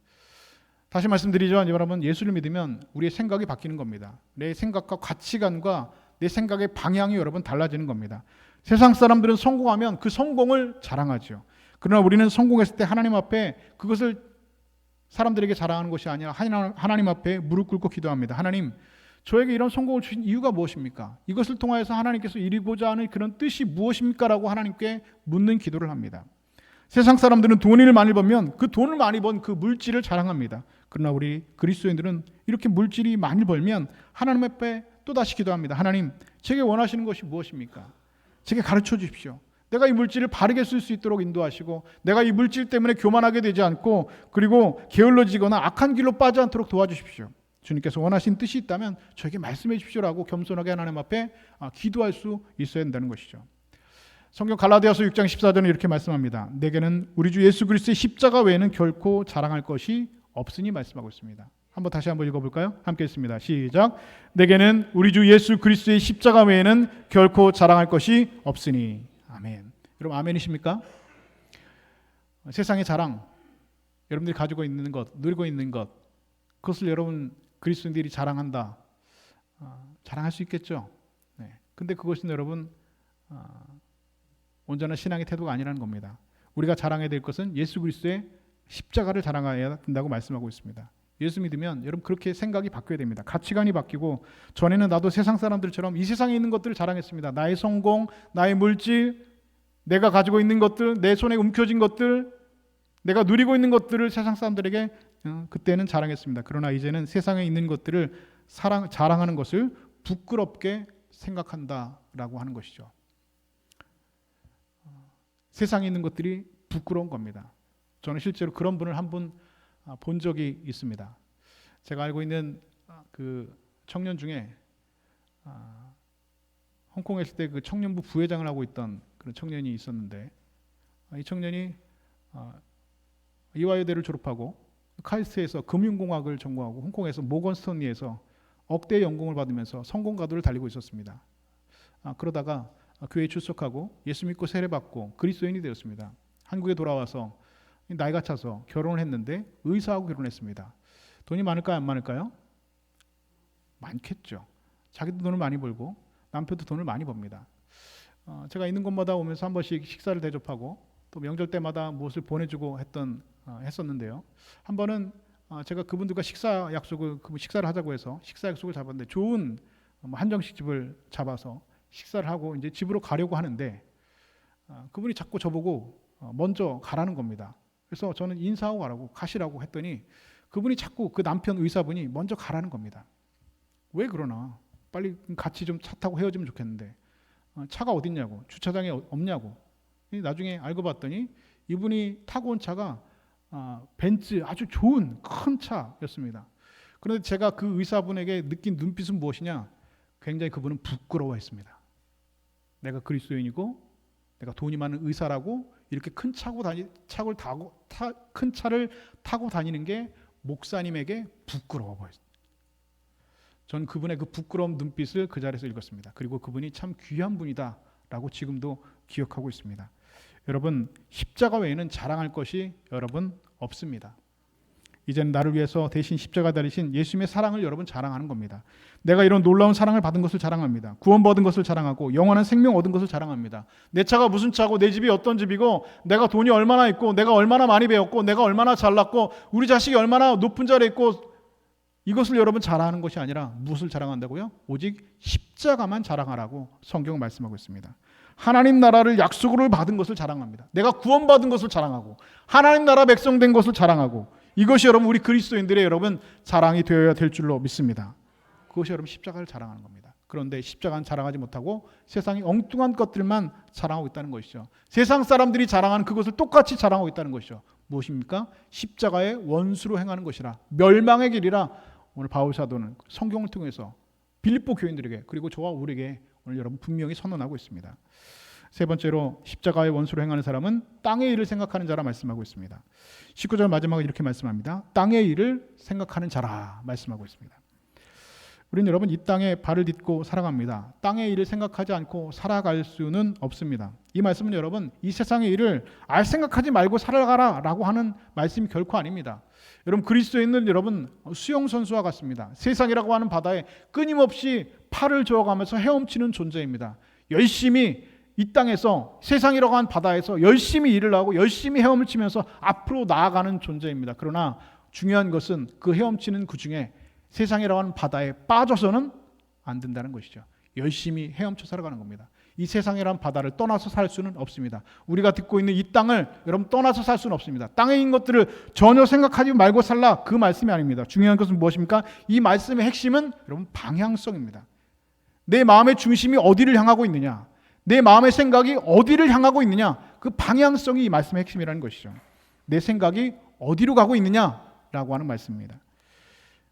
다시 말씀드리지만 여러분, 예수를 믿으면 우리의 생각이 바뀌는 겁니다. 내 생각과 가치관과 내 생각의 방향이 여러분 달라지는 겁니다. 세상 사람들은 성공하면 그 성공을 자랑하죠. 그러나 우리는 성공했을 때 하나님 앞에 그것을 사람들에게 자랑하는 것이 아니라 하나님 앞에 무릎 꿇고 기도합니다. 하나님, 저에게 이런 성공을 주신 이유가 무엇입니까? 이것을 통하여서 하나님께서 이루고자 하는 그런 뜻이 무엇입니까? 라고 하나님께 묻는 기도를 합니다. 세상 사람들은 돈을 많이 벌면 그 돈을 많이 번 그 물질을 자랑합니다. 그러나 우리 그리스도인들은 이렇게 물질이 많이 벌면 하나님 앞에 또다시 기도합니다. 하나님, 제게 원하시는 것이 무엇입니까? 제게 가르쳐 주십시오. 내가 이 물질을 바르게 쓸 수 있도록 인도하시고, 내가 이 물질 때문에 교만하게 되지 않고, 그리고 게을러지거나 악한 길로 빠지 않도록 도와주십시오. 주님께서 원하신 뜻이 있다면 저에게 말씀해 주십시오라고 겸손하게 하나님 앞에 기도할 수 있어야 된다는 것이죠. 성경 갈라디아서 6장 14절은 이렇게 말씀합니다. 내게는 우리 주 예수 그리스도의 십자가 외에는 결코 자랑할 것이 없으니 말씀하고 있습니다. 다시 한번 읽어볼까요? 함께 읽습니다. 시작. 내게는 우리 주 예수 그리스도의 십자가 외에는 결코 자랑할 것이 없으니. 아멘. 여러분 아멘이십니까? 세상의 자랑, 여러분들이 가지고 있는 것, 누리고 있는 것, 그것을 여러분 그리스도인들이 자랑한다. 자랑할 수 있겠죠. 네. 근데 그것은 여러분 온전한 신앙의 태도가 아니라는 겁니다. 우리가 자랑해야 될 것은 예수 그리스도의 십자가를 자랑해야 된다고 말씀하고 있습니다. 예수 믿으면 여러분 그렇게 생각이 바뀌어야 됩니다. 가치관이 바뀌고, 전에는 나도 세상 사람들처럼 이 세상에 있는 것들을 자랑했습니다. 나의 성공, 나의 물질, 내가 가지고 있는 것들, 내 손에 움켜쥔 것들, 내가 누리고 있는 것들을 세상 사람들에게 그때는 자랑했습니다. 그러나 이제는 세상에 있는 것들을 자랑하는 것을 부끄럽게 생각한다라고 하는 것이죠. 세상에 있는 것들이 부끄러운 겁니다. 저는 실제로 그런 분을 한 분 본 적이 있습니다. 제가 알고 있는 그 청년 중에 홍콩에 있을 때 그 청년부 부회장을 하고 있던 그런 청년이 있었는데, 이 청년이 이화여대를 졸업하고 카이스트에서 금융공학을 전공하고 홍콩에서 모건 스탠리에서 억대의 연봉을 받으면서 성공 가도를 달리고 있었습니다. 그러다가 교회에 출석하고 예수 믿고 세례받고 그리스도인이 되었습니다. 한국에 돌아와서 나이가 차서 결혼을 했는데 의사하고 결혼했습니다. 돈이 많을까요? 안 많을까요? 많겠죠. 자기도 돈을 많이 벌고 남편도 돈을 많이 법니다. 제가 있는 곳마다 오면서 한 번씩 식사를 대접하고 또 명절 때마다 무엇을 보내주고 했었는데요. 한 번은 제가 그분들과 식사를 하자고 해서 식사 약속을 잡았는데, 좋은 한정식 집을 잡아서 식사를 하고 이제 집으로 가려고 하는데 그분이 자꾸 저보고 먼저 가라는 겁니다. 그래서 저는 인사하고 가시라고 했더니 그분이 자꾸, 그 남편 의사분이 먼저 가라는 겁니다. 왜 그러나? 빨리 같이 좀 차 타고 헤어지면 좋겠는데 차가 어딨냐고, 주차장에 없냐고. 나중에 알고 봤더니 이분이 타고 온 차가 벤츠, 아주 좋은 큰 차였습니다. 그런데 제가 그 의사분에게 느낀 눈빛은 무엇이냐? 굉장히 그분은 부끄러워했습니다. 내가 그리스도인이고 내가 돈이 많은 의사라고 이렇게 큰 차를 타고 다니는 게 목사님에게 부끄러워 보였어요. 전 그분의 그 부끄러운 눈빛을 그 자리에서 읽었습니다. 그리고 그분이 참 귀한 분이다라고 지금도 기억하고 있습니다. 여러분, 십자가 외에는 자랑할 것이 여러분 없습니다. 이제는 나를 위해서 대신 십자가 달리신 예수님의 사랑을 여러분 자랑하는 겁니다. 내가 이런 놀라운 사랑을 받은 것을 자랑합니다. 구원받은 것을 자랑하고 영원한 생명 얻은 것을 자랑합니다. 내 차가 무슨 차고 내 집이 어떤 집이고 내가 돈이 얼마나 있고 내가 얼마나 많이 배웠고 내가 얼마나 잘났고 우리 자식이 얼마나 높은 자리에 있고, 이것을 여러분 자랑하는 것이 아니라 무엇을 자랑한다고요? 오직 십자가만 자랑하라고 성경은 말씀하고 있습니다. 하나님 나라를 약속으로 받은 것을 자랑합니다. 내가 구원받은 것을 자랑하고 하나님 나라 백성 된 것을 자랑하고, 이것이 여러분 우리 그리스도인들의 여러분 자랑이 되어야 될 줄로 믿습니다. 그것이 여러분 십자가를 자랑하는 겁니다. 그런데 십자가는 자랑하지 못하고 세상의 엉뚱한 것들만 자랑하고 있다는 것이죠. 세상 사람들이 자랑하는 그것을 똑같이 자랑하고 있다는 것이죠. 무엇입니까? 십자가의 원수로 행하는 것이라, 멸망의 길이라 오늘 바울 사도는 성경을 통해서 빌립보 교인들에게, 그리고 저와 우리에게 오늘 여러분 분명히 선언하고 있습니다. 세 번째로 십자가의 원수로 행하는 사람은 땅의 일을 생각하는 자라 말씀하고 있습니다. 19절 마지막에 이렇게 말씀합니다. 땅의 일을 생각하는 자라 말씀하고 있습니다. 우리는 여러분 이 땅에 발을 딛고 살아갑니다. 땅의 일을 생각하지 않고 살아갈 수는 없습니다. 이 말씀은 여러분 이 세상의 일을 생각하지 말고 살아가라 라고 하는 말씀이 결코 아닙니다. 여러분 그리스도인은 여러분 수영선수와 같습니다. 세상이라고 하는 바다에 끊임없이 팔을 저어가면서 헤엄치는 존재입니다. 열심히 이 땅에서, 세상이라고 하는 바다에서 열심히 일을 하고 열심히 헤엄을 치면서 앞으로 나아가는 존재입니다. 그러나 중요한 것은 그 헤엄치는 그 중에 세상이라고 하는 바다에 빠져서는 안 된다는 것이죠. 열심히 헤엄쳐 살아가는 겁니다. 이 세상이라는 바다를 떠나서 살 수는 없습니다. 우리가 듣고 있는 이 땅을 여러분 떠나서 살 수는 없습니다. 땅에 있는 것들을 전혀 생각하지 말고 살라, 그 말씀이 아닙니다. 중요한 것은 무엇입니까? 이 말씀의 핵심은 여러분 방향성입니다. 내 마음의 중심이 어디를 향하고 있느냐, 내 마음의 생각이 어디를 향하고 있느냐, 그 방향성이 이 말씀의 핵심이라는 것이죠. 내 생각이 어디로 가고 있느냐라고 하는 말씀입니다.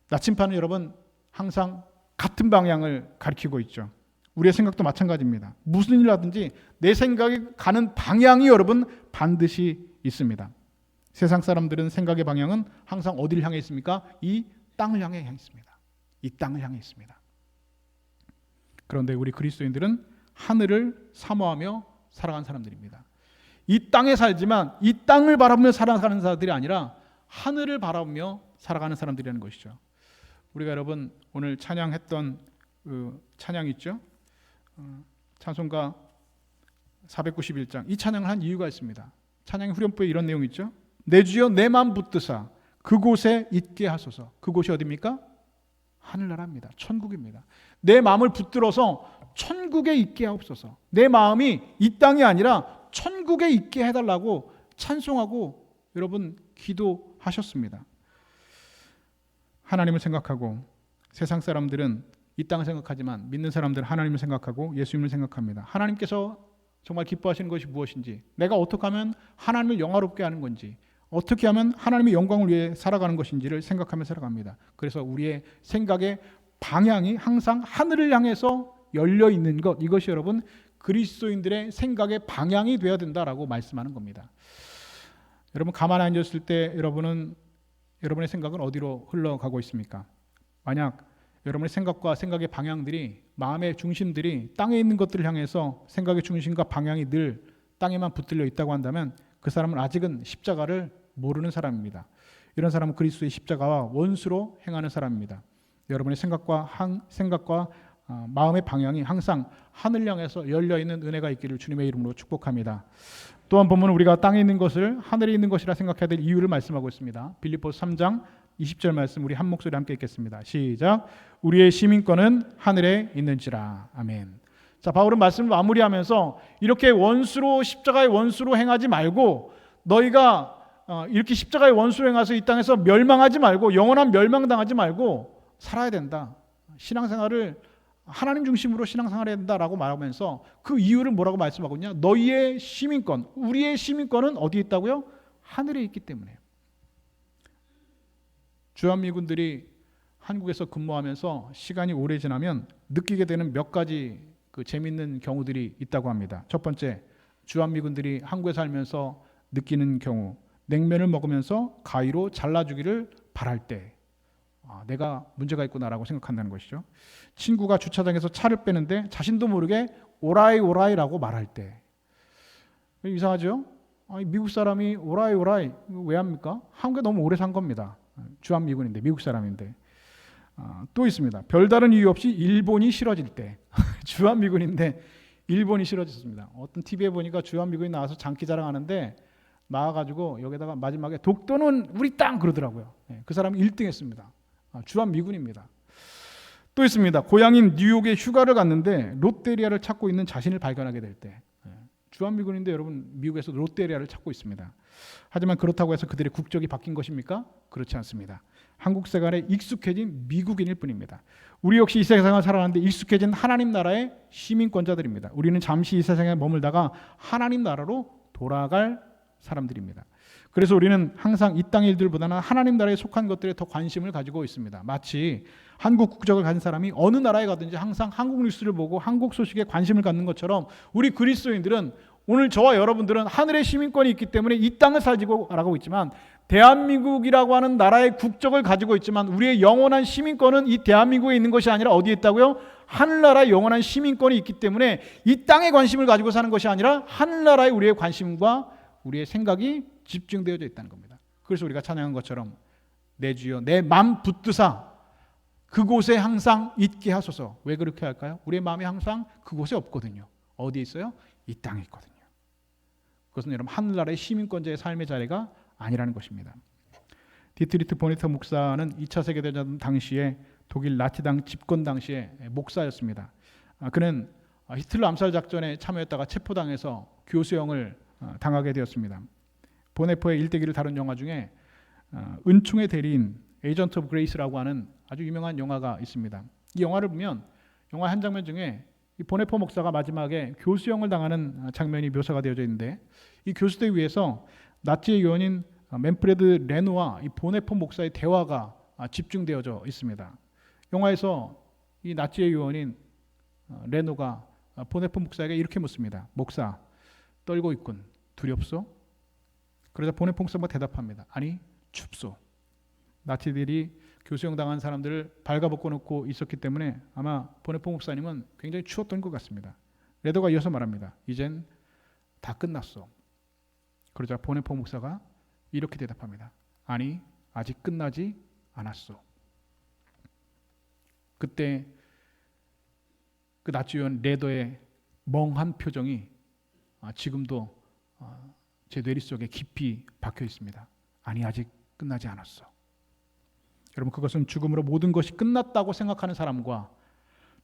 나침반은 여러분 항상 같은 방향을 가리키고 있죠. 우리의 생각도 마찬가지입니다. 무슨 일을 하든지 내 생각이 가는 방향이 여러분 반드시 있습니다. 세상 사람들은 생각의 방향은 항상 어디를 향해 있습니까? 이 땅을 향해 있습니다. 이 땅을 향해 있습니다. 그런데 우리 그리스도인들은 하늘을 사모하며 살아가는 사람들입니다. 이 땅에 살지만 이 땅을 바라보며 살아가는 사람들이 아니라 하늘을 바라보며 살아가는 사람들이라는 것이죠. 우리가 여러분 오늘 찬양했던 그 찬양 있죠? 찬송가 491장. 이 찬양을 한 이유가 있습니다. 찬양의 후렴부에 이런 내용이 있죠. 내 주여 내 맘 붙드사 그곳에 있게 하소서. 그곳이 어디입니까? 하늘나라입니다. 천국입니다. 내 마음을 붙들어서 천국에 있게 하옵소서. 내 마음이 이 땅이 아니라 천국에 있게 해달라고 찬송하고 여러분 기도하셨습니다. 하나님을 생각하고 세상 사람들은 이 땅을 생각하지만 믿는 사람들은 하나님을 생각하고 예수님을 생각합니다. 하나님께서 정말 기뻐하시는 것이 무엇인지, 내가 어떻게 하면 하나님을 영화롭게 하는 건지, 어떻게 하면 하나님의 영광을 위해 살아가는 것인지를 생각하며 살아갑니다. 그래서 우리의 생각의 방향이 항상 하늘을 향해서 열려 있는 것, 이것이 여러분 그리스도인들의 생각의 방향이 되어야 된다라고 말씀하는 겁니다. 여러분 가만히 앉았을 때 여러분의 생각은 어디로 흘러가고 있습니까? 만약 여러분의 생각과 생각의 방향들이, 마음의 중심들이 땅에 있는 것들을 향해서 생각의 중심과 방향이 늘 땅에만 붙들려 있다고 한다면 그 사람은 아직은 십자가를 모르는 사람입니다. 이런 사람은 그리스도의 십자가와 원수로 행하는 사람입니다. 여러분의 생각과 마음의 방향이 항상 하늘 향해서 열려있는 은혜가 있기를 주님의 이름으로 축복합니다. 또한 본문은 우리가 땅에 있는 것을 하늘에 있는 것이라 생각해야 될 이유를 말씀하고 있습니다. 빌립보서 3장 20절 말씀 우리 한 목소리 함께 읽겠습니다. 시작. 우리의 시민권은 하늘에 있는지라. 아멘. 자, 바울은 말씀을 마무리하면서 이렇게 십자가의 원수로 행하지 말고, 너희가 이렇게 십자가의 원수로 행해서 이 땅에서 멸망하지 말고, 영원한 멸망당하지 말고 살아야 된다. 신앙생활을 하나님 중심으로 신앙생활해야 된다라고 말하면서 그 이유를 뭐라고 말씀하고 있냐? 너희의 시민권, 우리의 시민권은 어디에 있다고요? 하늘에 있기 때문에. 주한미군들이 한국에서 근무하면서 시간이 오래 지나면 느끼게 되는 몇 가지 그 재밌는 경우들이 있다고 합니다. 첫 번째, 주한미군들이 한국에 살면서 느끼는 경우, 냉면을 먹으면서 가위로 잘라주기를 바랄 때 내가 문제가 있구나라고 생각한다는 것이죠. 친구가 주차장에서 차를 빼는데 자신도 모르게 오라이 오라이라고 말할 때. 이상하죠? 미국 사람이 오라이 오라이 왜 합니까? 한국에 너무 오래 산 겁니다. 주한미군인데, 미국 사람인데. 또 있습니다. 별다른 이유 없이 일본이 싫어질 때. 주한미군인데 일본이 싫어졌습니다. 어떤 TV에 보니까 주한미군이 나와서 장기 자랑하는데 나와가지고 여기다가 마지막에 독도는 우리 땅 그러더라고요. 그 사람이 1등 했습니다. 주한미군입니다. 또 있습니다. 고향인 뉴욕에 휴가를 갔는데 롯데리아를 찾고 있는 자신을 발견하게 될 때. 주한미군인데 여러분 미국에서 롯데리아를 찾고 있습니다. 하지만 그렇다고 해서 그들의 국적이 바뀐 것입니까? 그렇지 않습니다. 한국 생활에 익숙해진 미국인일 뿐입니다. 우리 역시 이 세상을 살아가는데 익숙해진 하나님 나라의 시민권자들입니다. 우리는 잠시 이 세상에 머물다가 하나님 나라로 돌아갈 사람들입니다. 그래서 우리는 항상 이 땅의 일들보다는 하나님 나라에 속한 것들에 더 관심을 가지고 있습니다. 마치 한국 국적을 가진 사람이 어느 나라에 가든지 항상 한국 뉴스를 보고 한국 소식에 관심을 갖는 것처럼 우리 그리스도인들은, 오늘 저와 여러분들은 하늘의 시민권이 있기 때문에 이 땅을 살고 나가고 있지만, 대한민국이라고 하는 나라의 국적을 가지고 있지만 우리의 영원한 시민권은 이 대한민국에 있는 것이 아니라 어디에 있다고요? 하늘나라의 영원한 시민권이 있기 때문에 이 땅에 관심을 가지고 사는 것이 아니라 하늘나라에 우리의 관심과 우리의 생각이 집중되어져 있다는 겁니다. 그래서 우리가 찬양한 것처럼 내 주여 내 맘 붙드사 그곳에 항상 있게 하소서. 왜 그렇게 할까요? 우리의 마음이 항상 그곳에 없거든요. 어디에 있어요? 이 땅에 있거든요. 그것은 여러분 하늘나라의 시민권자의 삶의 자리가 아니라는 것입니다. 디트리트 보니터 목사는 2차 세계대전 당시에 독일 나치당 집권 당시에 목사였습니다. 그는 히틀러 암살 작전에 참여했다가 체포당해서 교수형을 당하게 되었습니다. 보네포의 일대기를 다룬 영화 중에 은총의 대리인 에이전트 오브 그레이스라고 하는 아주 유명한 영화가 있습니다. 이 영화를 보면 영화 한 장면 중에 이 보네포 목사가 마지막에 교수형을 당하는 장면이 묘사가 되어져 있는데, 이 교수대 위에서 나치의 요원인 맨프레드 레노와 이 보네포 목사의 대화가 집중되어져 있습니다. 영화에서 이 나치의 요원인 레노가 보네포 목사에게 이렇게 묻습니다. 목사, 떨고 있군. 두렵소? 그러자 보네포 목사가 대답합니다. 아니, 춥소. 나치들이 교수형 당한 사람들을 발가벗고 놓고 있었기 때문에 아마 보네포 목사님은 굉장히 추웠던 것 같습니다. 레더가 이어서 말합니다. 이젠 다 끝났어. 그러자 보네포 목사가 이렇게 대답합니다. 아니, 아직 끝나지 않았어. 그때 그 나치위원 레더의 멍한 표정이 지금도 제 뇌리 속에 깊이 박혀 있습니다. 아니, 아직 끝나지 않았어. 여러분, 그것은 죽음으로 모든 것이 끝났다고 생각하는 사람과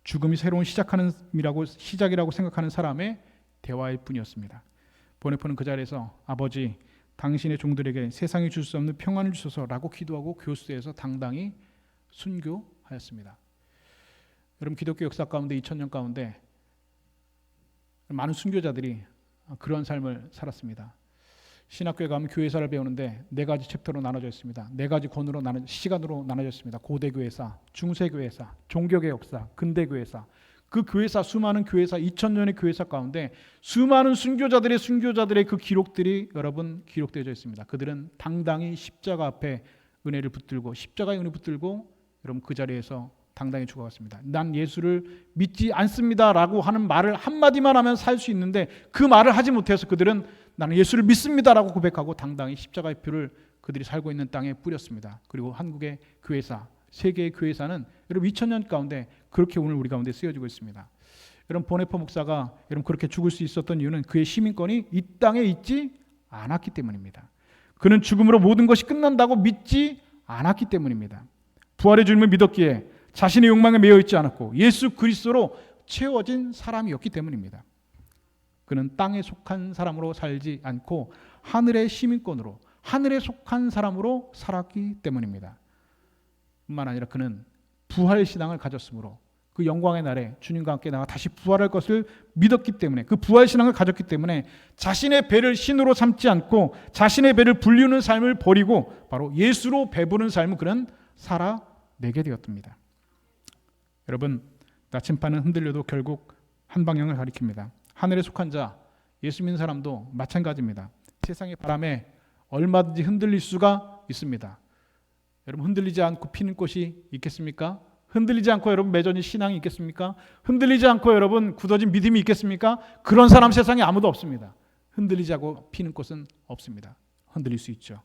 죽음이 새로운 시작이라고 생각하는 사람의 대화일 뿐이었습니다. 보네포는 그 자리에서 아버지, 당신의 종들에게 세상이 줄 수 없는 평안을 주소서라고 기도하고 교수에서 당당히 순교하였습니다. 여러분, 기독교 역사 가운데 2000년 가운데 많은 순교자들이 그런 삶을 살았습니다. 신학교에 가면 교회사를 배우는데 4가지 챕터로 나눠져 있습니다. 4가지 권으로 시간으로 나눠져 있습니다. 고대 교회사, 중세 교회사, 종교계 역사, 근대 교회사. 그 교회사, 수많은 교회사, 2000년의 교회사 가운데 수많은 순교자들의 그 기록들이 여러분 기록되어져 있습니다. 그들은 당당히 십자가 앞에 은혜를 붙들고 십자가의 은혜 붙들고 여러분 그 자리에서 당당히 죽어갔습니다. 난 예수를 믿지 않습니다라고 하는 말을 한마디만 하면 살 수 있는데 그 말을 하지 못해서 그들은 나는 예수를 믿습니다라고 고백하고 당당히 십자가의 피를 그들이 살고 있는 땅에 뿌렸습니다. 그리고 한국의 교회사, 세계의 교회사는 여러분 2000년 가운데 그렇게 오늘 우리 가운데 쓰여지고 있습니다. 여러분 보네포 목사가 여러분 그렇게 죽을 수 있었던 이유는 그의 시민권이 이 땅에 있지 않았기 때문입니다. 그는 죽음으로 모든 것이 끝난다고 믿지 않았기 때문입니다. 부활의 주님을 믿었기에 자신의 욕망에 매여 있지 않았고 예수 그리스도로 채워진 사람이었기 때문입니다. 그는 땅에 속한 사람으로 살지 않고 하늘의 시민권으로 하늘에 속한 사람으로 살았기 때문입니다. 뿐만 아니라 그는 부활신앙을 가졌으므로 그 영광의 날에 주님과 함께 나가 다시 부활할 것을 믿었기 때문에 그 부활신앙을 가졌기 때문에 자신의 배를 신으로 삼지 않고 자신의 배를 불리우는 삶을 버리고 바로 예수로 배부른 삶을 그는 살아내게 되었답니다. 여러분, 나침반은 흔들려도 결국 한 방향을 가리킵니다. 하늘에 속한 자, 예수 믿는 사람도 마찬가지입니다. 세상의 바람에 얼마든지 흔들릴 수가 있습니다. 여러분, 흔들리지 않고 피는 꽃이 있겠습니까? 흔들리지 않고 여러분 매전이 신앙이 있겠습니까? 흔들리지 않고 여러분 굳어진 믿음이 있겠습니까? 그런 사람 세상에 아무도 없습니다. 흔들리지 않고 피는 꽃은 없습니다. 흔들릴 수 있죠.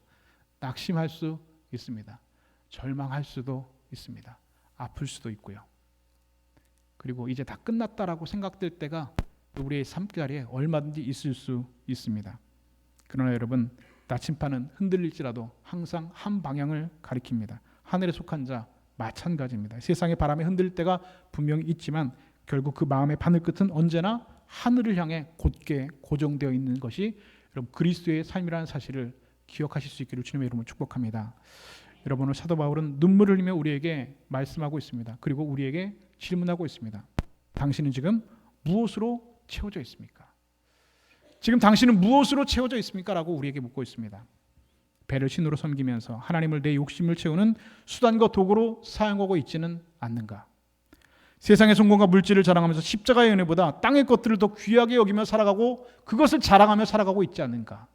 낙심할 수 있습니다. 절망할 수도 있습니다. 아플 수도 있고요. 그리고 이제 다 끝났다라고 생각될 때가 우리의 삶자리에 얼마든지 있을 수 있습니다. 그러나 여러분, 나침반은 흔들릴지라도 항상 한 방향을 가리킵니다. 하늘에 속한 자 마찬가지입니다. 세상의 바람에 흔들릴 때가 분명히 있지만 결국 그 마음의 바늘 끝은 언제나 하늘을 향해 곧게 고정되어 있는 것이 여러분 그리스도의 삶이라는 사실을 기억하실 수 있기를 주님의 이름으로 축복합니다. 여러분, 사도 바울은 눈물을 흘리며 우리에게 말씀하고 있습니다. 그리고 우리에게 질문하고 있습니다. 당신은 지금 무엇으로 채워져 있습니까? 지금 당신은 무엇으로 채워져 있습니까? 라고 우리에게 묻고 있습니다. 배를 신으로 섬기면서 하나님을 내 욕심을 채우는 수단과 도구로 사용하고 있지는 않는가? 세상의 성공과 물질을 자랑하면서 십자가의 은혜보다 땅의 것들을 더 귀하게 여기며 살아가고 그것을 자랑하며 살아가고 있지 않는가?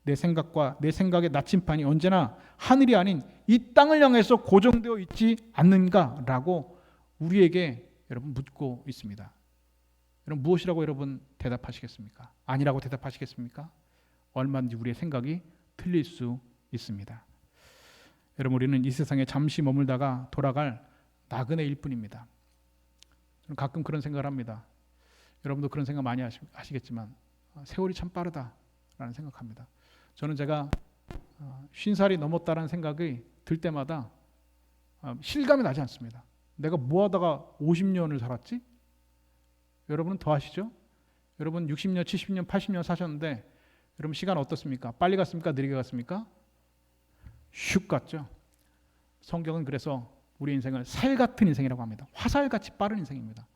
내 생각의 나침반이 언제나 하늘이 아닌 이 땅을 향해서 고정되어 있지 않는가라고 우리에게 여러분 묻고 있습니다. 여러분, 무엇이라고 여러분 대답하시겠습니까? 아니라고 대답하시겠습니까? 얼마든지 우리의 생각이 틀릴 수 있습니다. 여러분, 우리는 이 세상에 잠시 머물다가 돌아갈 나그네일 뿐입니다. 저는 가끔 그런 생각을 합니다. 여러분도 그런 생각 많이 하시겠지만 세월이 참 빠르다라는 생각합니다. 저는 제가 50살이 넘었다라는 생각이 들 때마다 실감이 나지 않습니다. 내가 뭐 하다가 50년을 살았지? 여러분은 더 하시죠? 여러분 60년, 70년, 80년 사셨는데 여러분 시간 어떻습니까? 빨리 갔습니까? 느리게 갔습니까? 슉 갔죠. 성경은 그래서 우리 인생을 살 같은 인생이라고 합니다. 화살같이 빠른 인생입니다.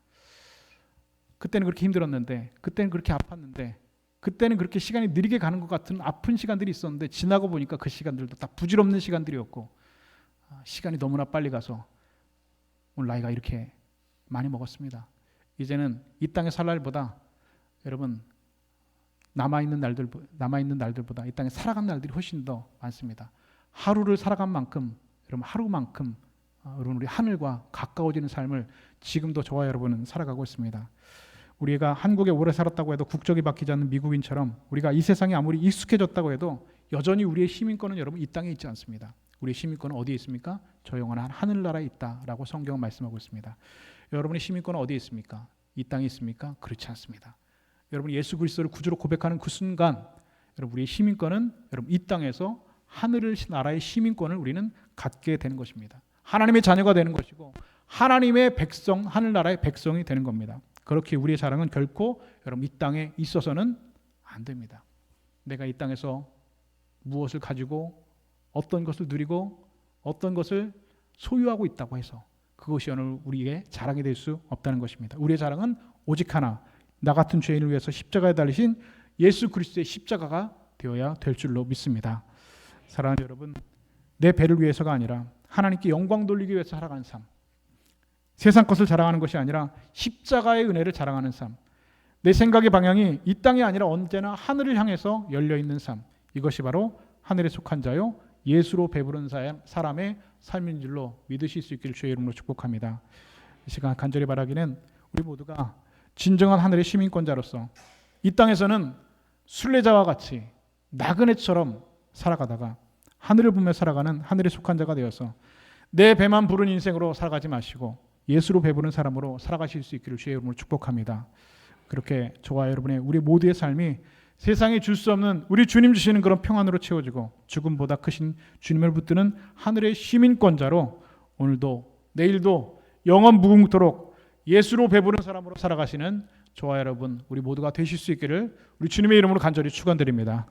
그때는 그렇게 힘들었는데, 그때는 그렇게 아팠는데, 그때는 그렇게 시간이 느리게 가는 것 같은 아픈 시간들이 있었는데 지나고 보니까 그 시간들도 다 부질없는 시간들이었고 시간이 너무나 빨리 가서 오늘 나이가 이렇게 많이 먹었습니다. 이제는 이 땅에 살 날보다 여러분 남아있는 날들보다 이 땅에 살아간 날들이 훨씬 더 많습니다. 하루를 살아간 만큼 여러분 하루만큼 여러분 우리 하늘과 가까워지는 삶을 지금도 저와 여러분은 살아가고 있습니다. 우리가 한국에 오래 살았다고 해도 국적이 바뀌지 않는 미국인처럼 우리가 이 세상에 아무리 익숙해졌다고 해도 여전히 우리의 시민권은 여러분 이 땅에 있지 않습니다. 우리의 시민권은 어디에 있습니까? 저 영원한 하늘나라에 있다라고 성경은 말씀하고 있습니다. 여러분의 시민권은 어디에 있습니까? 이 땅에 있습니까? 그렇지 않습니다. 여러분이 예수 그리스도를 구주로 고백하는 그 순간 여러분 우리의 시민권은 여러분 이 땅에서 하늘의 나라의 시민권을 우리는 갖게 되는 것입니다. 하나님의 자녀가 되는 것이고 하나님의 백성, 하늘나라의 백성이 되는 겁니다. 그렇게 우리의 자랑은 결코 여러분 이 땅에 있어서는 안 됩니다. 내가 이 땅에서 무엇을 가지고 어떤 것을 누리고 어떤 것을 소유하고 있다고 해서 그것이 오늘 우리의 자랑이 될 수 없다는 것입니다. 우리의 자랑은 오직 하나, 나 같은 죄인을 위해서 십자가에 달리신 예수 그리스도의 십자가가 되어야 될 줄로 믿습니다. 사랑하는 여러분, 내 배를 위해서가 아니라 하나님께 영광 돌리기 위해서 살아가는 삶, 세상 것을 자랑하는 것이 아니라 십자가의 은혜를 자랑하는 삶, 내 생각의 방향이 이 땅이 아니라 언제나 하늘을 향해서 열려있는 삶, 이것이 바로 하늘에 속한 자요 예수로 배부른 사람의 삶인 줄로 믿으실 수 있기를 주의 이름으로 축복합니다. 이 시간 간절히 바라기는 우리 모두가 진정한 하늘의 시민권자로서 이 땅에서는 순례자와 같이 나그네처럼 살아가다가 하늘을 보며 살아가는 하늘에 속한 자가 되어서 내 배만 부른 인생으로 살아가지 마시고 예수로 배부른 사람으로 살아가실 수 있기를 주의 이름으로 축복합니다. 그렇게 저와 여러분의 우리 모두의 삶이 세상에 줄 수 없는 우리 주님 주시는 그런 평안으로 채워지고 죽음보다 크신 주님을 붙드는 하늘의 시민권자로 오늘도 내일도 영원 무궁토록 예수로 배부른 사람으로 살아가시는 저와 여러분 우리 모두가 되실 수 있기를 우리 주님의 이름으로 간절히 축원드립니다.